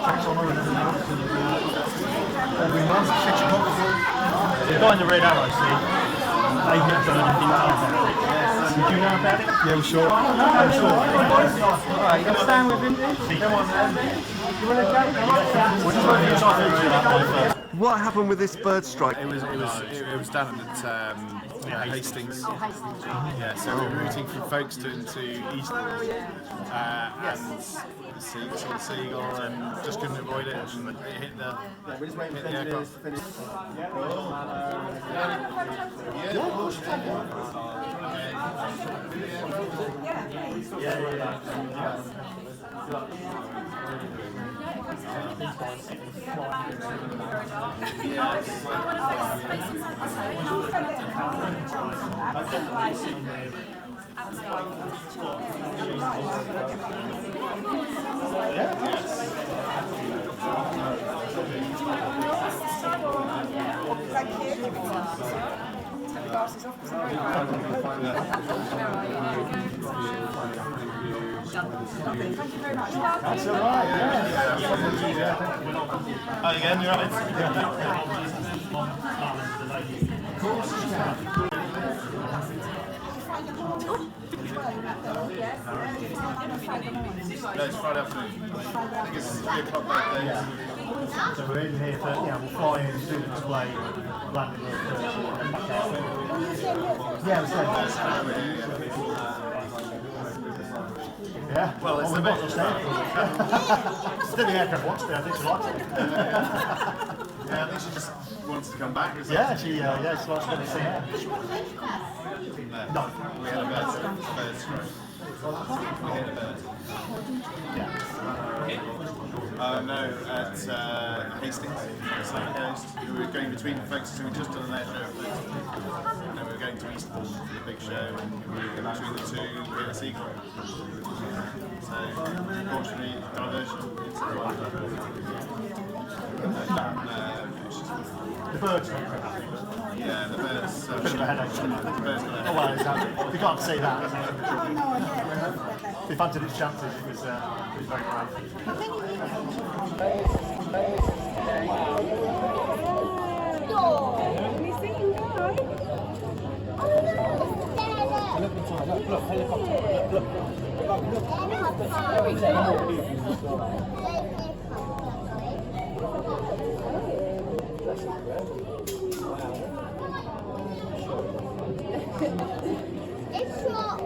The guy in the red arrow, see? They've not done anything about it. Did you know about it? Yeah, we're sure. I'm sure. Alright, you gonna stand with him? Come on, man. You want to go? We're just waiting for time to that first. What happened with this bird strike? It was down at Hastings. Yeah, so we were routing from Folkestone to Eastbourne, and saw the seagull and just couldn't avoid it, and it hit the aircraft. That's all right, yeah. Oh, again, you're right. No, it's Friday afternoon. I think it's 3 o'clock that day. So we're in here for, we'll fly in, do the display, land in here first, and back out. Yeah, we said. Yeah, Well, it's the best. best. I think the aircraft wants me, I think she likes it. Yeah, I think she just wants to come back. Isn't Yeah, she likes going to see her. No. We had a bird strike. We hit a bird. No, at Hastings, South Coast. We were going between Folkestone, we just done an air show at Folkestone. And then we were going to Eastbourne for the big show, and we were in between the two, we hit a seagull. So, unfortunately, diversion into the water. The birds. Yeah, the birds. Bit of a headache. The birds got Oh, well, exactly. You can't see that. If it fancied its chances, it was very brave. It's your off.